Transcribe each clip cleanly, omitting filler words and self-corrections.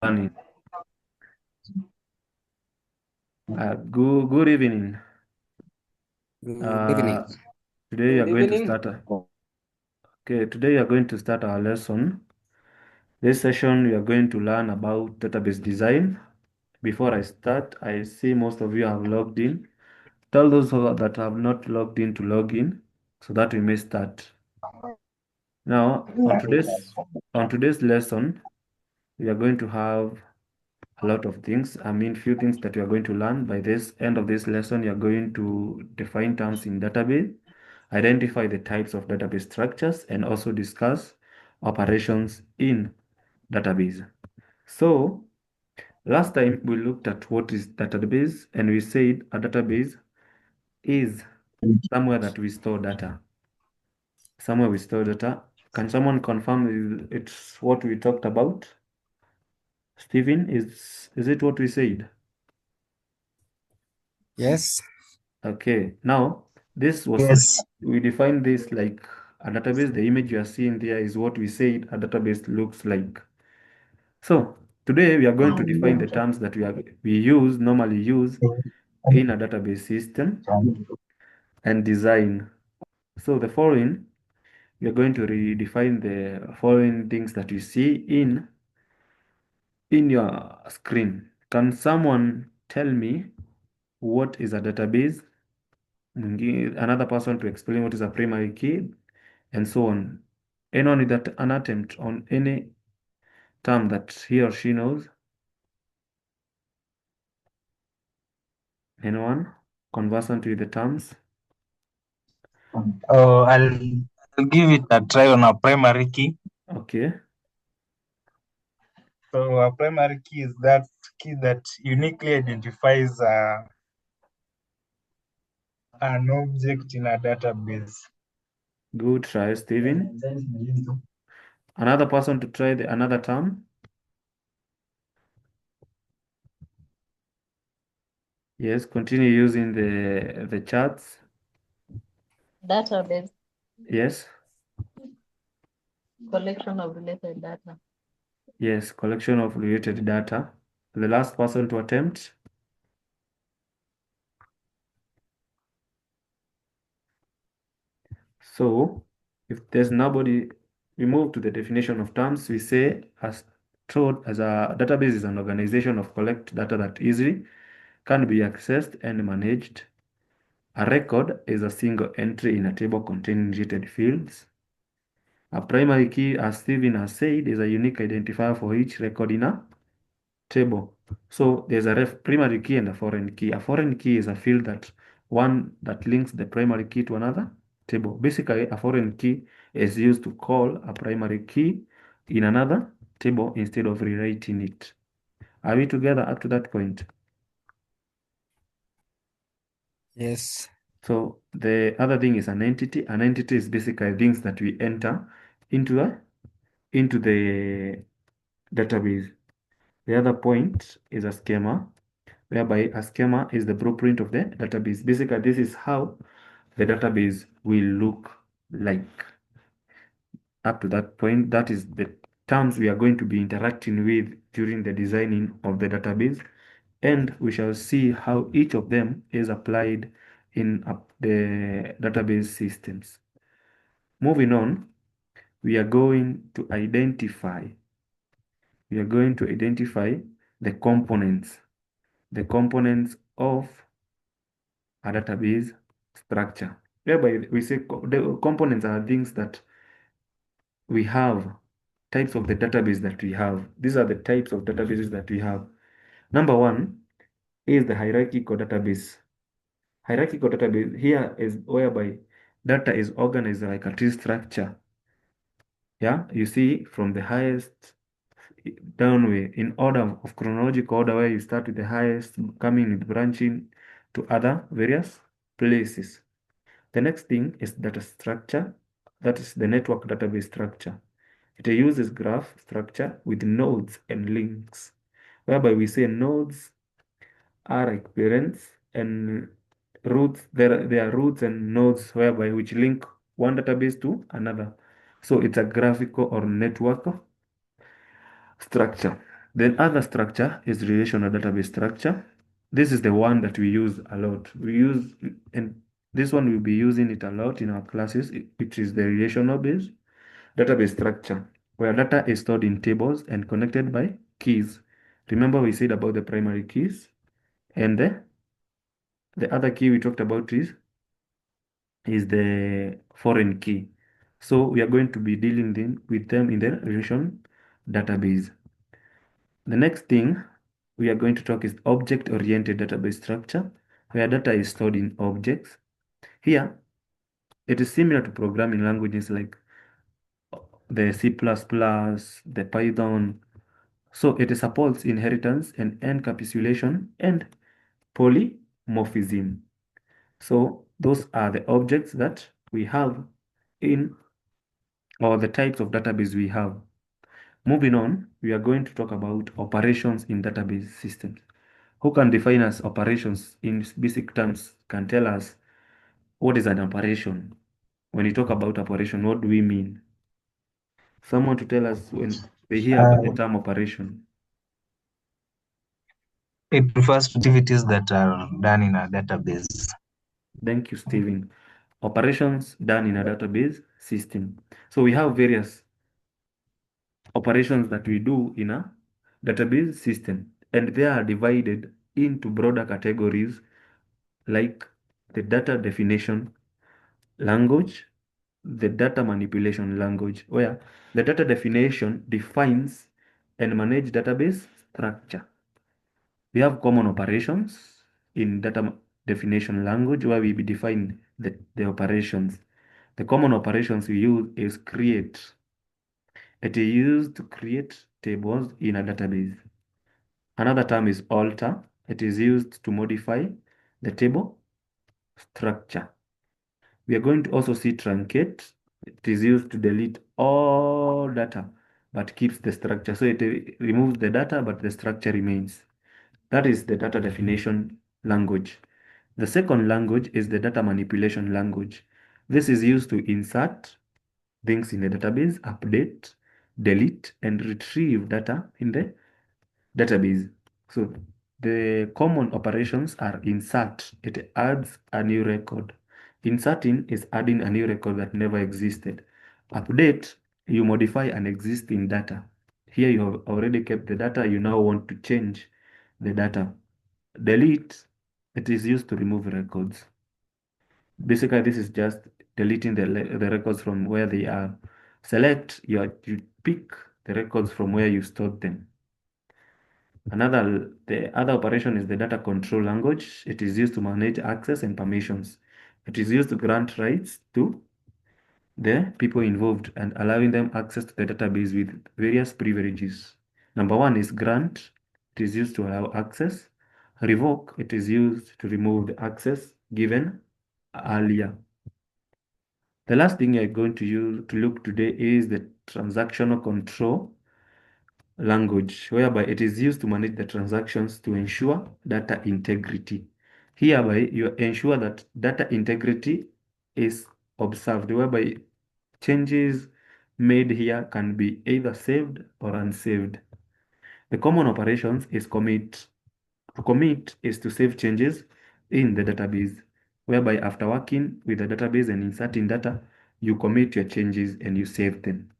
Morning. Good evening. Good evening. Uh, today you are Good going to evening. start. Okay, today you are going to start our lesson. This session we are going to learn about database design. Before I start, I see most of you have logged in. Tell those that have not logged in to log in, so that we may start. Now, on today's lesson, we are going to have a lot of things. I mean, few things that you are going to learn. By this end of this lesson, you are going to define terms in database, identify the types of database structures, and also discuss operations in database. So, last time we looked at what is database, and we said a database is somewhere that we store data. Somewhere we store data. Can someone confirm it's what we talked about? Stephen, is it what we said? Yes. Okay, now this was Yes. we defined this like a database. The image you are seeing there is what we said a database looks like. So today we are going to define the terms that we normally use in a database system and design. So the following we are going to redefine the following things that you see in your screen. Can someone tell me what is a database? Another person to explain what is a primary key, and so on. Anyone with an attempt on any term that he or she knows? Anyone conversant with the terms? I'll give it a try on a primary key. Okay, So a primary key is that key that uniquely identifies an object in a database. good try, Stephen. Another person to try another term? Yes, continue using the charts. Database, Yes, collection of related data. yes, collection of related data. The last person to attempt. So, if there's nobody, we move to the definition of terms. We say as a database is an organization of collect data that easily can be accessed and managed. A record is a single entry in a table containing related fields. A primary key, as Stephen has said, is a unique identifier for each record in a table. So there's a primary key and a foreign key. A foreign key is a field that links the primary key to another table. Basically, a foreign key is used to call a primary key in another table instead of rewriting it. Are we together up to that point? Yes. So the other thing is an entity. An entity is basically things that we enter into into the database. The other point is a schema, whereby a schema is the blueprint of the database. Basically, this is how the database will look like. Up to that point, that is the terms we are going to be interacting with during the designing of the database, and we shall see how each of them is applied in the database systems. Moving on, we are going to identify the components of a database structure, whereby we say the components are things that we have, types of the database that we have. These are the types of databases that we have. Number one is the hierarchical database. Hierarchical database here is whereby data is organized like a tree structure. Yeah, you see from the highest downward in order of chronological order, where you start with the highest, coming with branching to other various places. The next thing is data structure. That is the network database structure. It uses graph structure with nodes and links, whereby we say nodes are like parents and roots. There are roots and nodes whereby which link one database to another. So it's a graphical or network structure. Then other structure is relational database structure. This is the one that we use a lot. And this one we'll be using it a lot in our classes, which is the relational based database structure, where data is stored in tables and connected by keys. Remember we said about the primary keys, and the other key we talked about is the foreign key. So we are going to be dealing with them in the relation database. The next thing we are going to talk is object-oriented database structure, where data is stored in objects. Here, it is similar to programming languages like the C++, the Python. So it supports inheritance and encapsulation and polymorphism. So those are the objects that we have in, or the types of database we have. Moving on, we are going to talk about operations in database systems. Who can define as operations in basic terms, can tell us what is an operation? When you talk about operation, what do we mean? Someone to tell us when they hear about the Uh, term operation. it refers to activities that are done in a database. Thank you, Steven. Operations done in a database system. So we have various operations that we do in a database system, and they are divided into broader categories like the data definition language, the data manipulation language, where the data definition defines and manage database structure. We have common operations in definition language where we define the operations. The common operations we use is create. It is used to create tables in a database. Another term is alter. It is used to modify the table structure. We are going to also see truncate. It is used to delete all data but keeps the structure. So it removes the data but the structure remains. That is the data definition language. The second language is the data manipulation language. This is used to insert things in the database, update, delete, and retrieve data in the database. So the common operations are insert. It adds a new record. Inserting is adding a new record that never existed. Update, you modify an existing data. Here you have already kept the data, you now want to change the data. Delete, it is used to remove records. Basically, this is just deleting the records from where they are. Select, you pick the records from where you stored them. The other operation is the data control language. It is used to manage access and permissions. It is used to grant rights to the people involved and allowing them access to the database with various privileges. Number one is grant. It is used to allow access. Revoke. It is used to remove the access given earlier. The last thing I'm going to use to look today is the transactional control language, whereby it is used to manage the transactions to ensure data integrity. Hereby, you ensure that data integrity is observed, whereby changes made here can be either saved or unsaved. The common operations is commit. To commit is to save changes in the database, whereby after working with the database and inserting data, you commit your changes and you save them.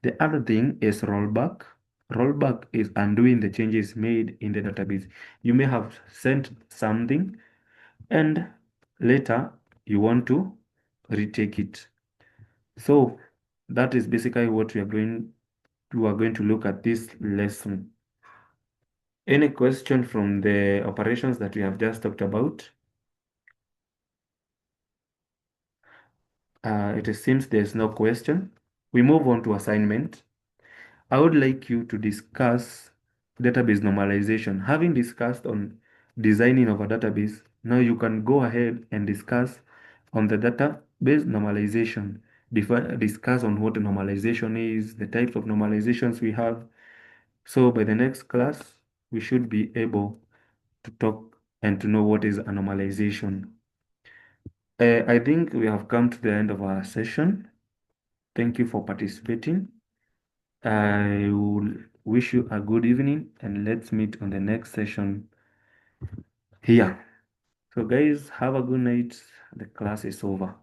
The other thing is rollback. Rollback is undoing the changes made in the database. You may have sent something and later you want to retake it. So that is basically what we are going to look at this lesson. Any question from the operations that we have just talked about? It seems there's no question. We move on to assignment. I would like you to discuss database normalization. Having discussed on designing of a database, now you can go ahead and discuss on the database normalization. Discuss on what normalization is, the types of normalizations we have. So by the next class, we should be able to talk and to know what is a normalization. I think we have come to the end of our session. Thank you for participating. I will wish you a good evening and let's meet on the next session here. So guys, have a good night. The class is over.